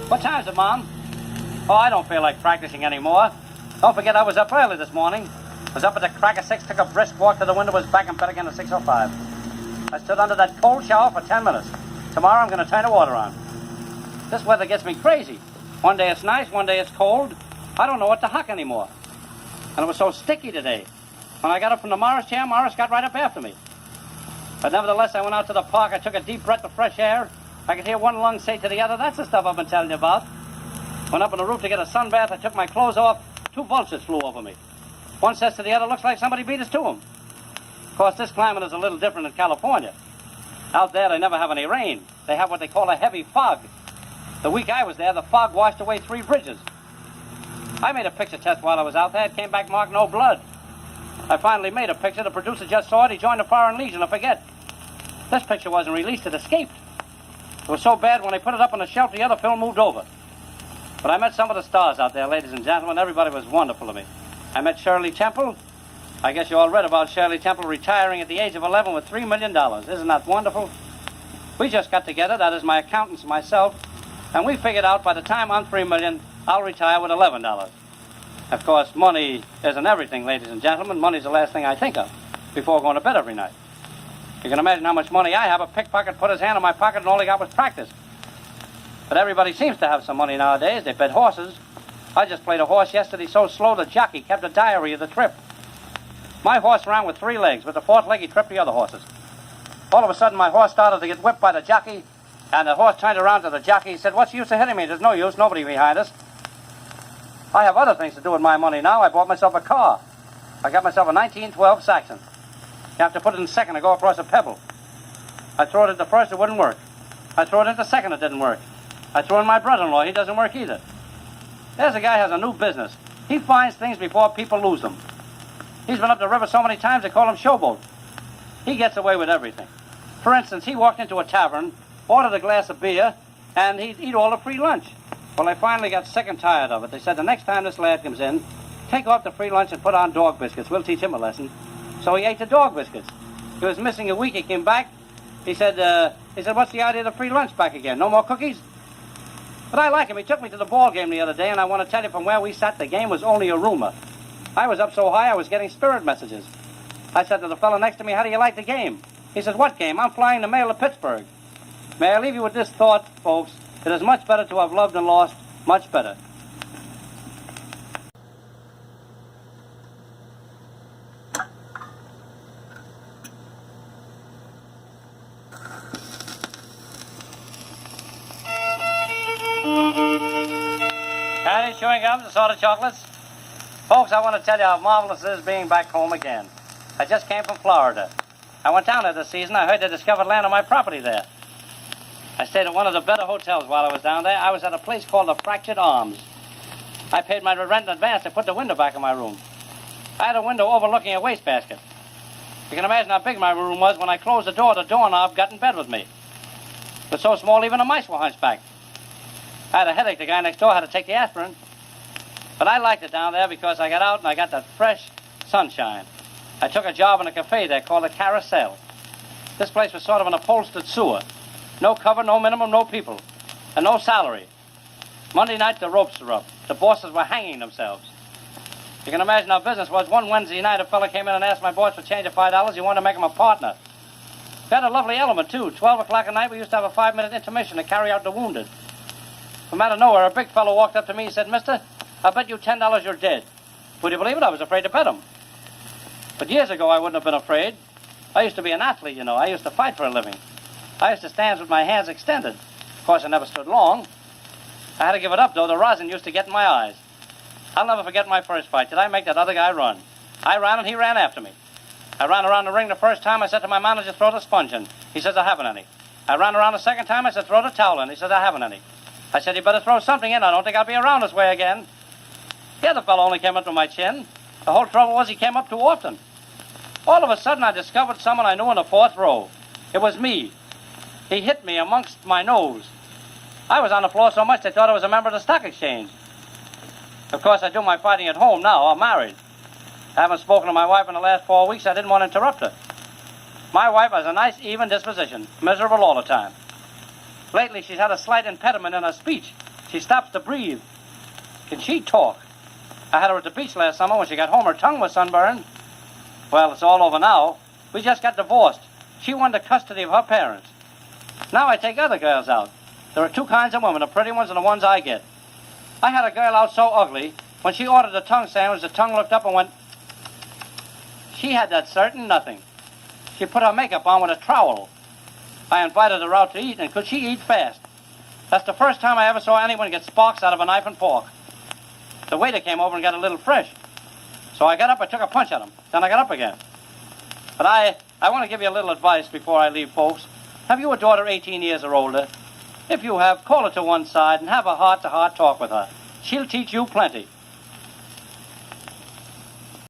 What time is it, Mom? Oh, I don't feel like practicing anymore. Don't forget I was up early this morning. Was up at the crack of 6, took a brisk walk to the window, was back in bed again at 6:05. I stood under that cold shower for 10 minutes. Tomorrow I'm going to turn the water on. This weather gets me crazy. One day it's nice, one day it's cold. I don't know what to huck anymore. And it was so sticky today. When I got up from the Morris chair, Morris got right up after me. But nevertheless, I went out to the park. I took a deep breath of fresh air. I could hear one lung say to the other, "That's the stuff I've been telling you about." Went up on the roof to get a sunbath. I took my clothes off. 2 vultures flew over me. One says to the other, "Looks like somebody beat us to him." Of course, this climate is a little different in California. Out there, they never have any rain. They have what they call a heavy fog. The week I was there, the fog washed away 3 bridges. I made a picture test while I was out there. It came back marked no blood. I finally made a picture. The producer just saw it. He joined the Foreign Legion. I forget. This picture wasn't released. It escaped. It was so bad when they put it up on the shelf, the other film moved over. But I met some of the stars out there, ladies and gentlemen. Everybody was wonderful to me. I met Shirley Temple. I guess you all read about Shirley Temple retiring at the age of 11 with $3 million. Isn't that wonderful? We just got together, that is my accountants and myself, and we figured out by the time I'm $3 million, I'll retire with $11. Of course, money isn't everything, ladies and gentlemen. Money's the last thing I think of before going to bed every night. You can imagine how much money I have. A pickpocket put his hand in my pocket and all he got was practice. But everybody seems to have some money nowadays. They bet horses. I just played a horse yesterday so slow the jockey kept a diary of the trip. My horse ran with 3 legs. With the 4th leg, he tripped the other horses. All of a sudden, my horse started to get whipped by the jockey, and the horse turned around to the jockey. He said, "What's the use of hitting me? There's no use. Nobody behind us." I have other things to do with my money now. I bought myself a car. I got myself a 1912 Saxon. You have to put it in second to go across a pebble. I threw it into first, it wouldn't work. I threw it into second, it didn't work. I threw in my brother-in-law, he doesn't work either. There's a guy who has a new business. He finds things before people lose them. He's been up the river so many times they call him Showboat. He gets away with everything. For instance, he walked into a tavern, ordered a glass of beer, and he'd eat all the free lunch. Well, I finally got sick and tired of it. They said the next time this lad comes in, take off the free lunch and put on dog biscuits. We'll teach him a lesson. So he ate the dog biscuits. He was missing a week. He came back. He said, "What's the idea of the free lunch back again? No more cookies?" But I like him. He took me to the ball game the other day, and I want to tell you from where we sat, the game was only a rumor. I was up so high I was getting spirit messages. I said to the fellow next to me, "How do you like the game?" He said, "What game?" "I'm flying the mail to Pittsburgh." May I leave you with this thought, folks? It is much better to have loved and lost, much better. Any chewing gums, assorted chocolates? Folks, I want to tell you how marvelous it is being back home again. I just came from Florida. I went down there this season. I heard they discovered land on my property there. I stayed at one of the better hotels while I was down there. I was at a place called the Fractured Arms. I paid my rent in advance to put the window back in my room. I had a window overlooking a wastebasket. You can imagine how big my room was. When I closed the doorknob got in bed with me. It was so small even the mice were hunchbacked. I had a headache. The guy next door had to take the aspirin. But I liked it down there because I got out and I got that fresh sunshine. I took a job in a cafe there called the Carousel. This place was sort of an upholstered sewer. No cover, no minimum, no people, and no salary. Monday night, the ropes were up. The bosses were hanging themselves. You can imagine how business was. One Wednesday night, a fella came in and asked my boss for change of $5. He wanted to make him a partner. We had a lovely element, too. 12 o'clock at night, we used to have a 5-minute intermission to carry out the wounded. From out of nowhere, a big fellow walked up to me and said, "Mister, I bet you $10 you're dead." Would you believe it? I was afraid to bet him. But years ago, I wouldn't have been afraid. I used to be an athlete, you know. I used to fight for a living. I used to stand with my hands extended. Of course, I never stood long. I had to give it up, though. The rosin used to get in my eyes. I'll never forget my first fight. Did I make that other guy run? I ran and he ran after me. I ran around the ring the first time. I said to my manager, "Throw the sponge in." He says, "I haven't any." I ran around the second time. I said, "Throw the towel in." He says, "I haven't any." I said, "You better throw something in. I don't think I'll be around this way again." The other fellow only came up to my chin. The whole trouble was he came up too often. All of a sudden, I discovered someone I knew in the 4th row. It was me. He hit me amongst my nose. I was on the floor so much they thought I was a member of the stock exchange. Of course, I do my fighting at home now. I'm married. I haven't spoken to my wife in the last 4 weeks. I didn't want to interrupt her. My wife has a nice, even disposition, miserable all the time. Lately, she's had a slight impediment in her speech. She stops to breathe. Can she talk? I had her at the beach last summer. When she got home, her tongue was sunburned. Well, it's all over now. We just got divorced. She won the custody of her parents. Now I take other girls out. There are two kinds of women, the pretty ones and the ones I get. I had a girl out so ugly, when she ordered a tongue sandwich, the tongue looked up and went... She had that certain nothing. She put her makeup on with a trowel. I invited her out to eat, and could she eat fast? That's the first time I ever saw anyone get sparks out of a knife and fork. The waiter came over and got a little fresh. So I got up and took a punch at him. Then I got up again. But I want to give you a little advice before I leave, folks. Have you a daughter 18 years or older? If you have, call her to one side and have a heart-to-heart talk with her. She'll teach you plenty.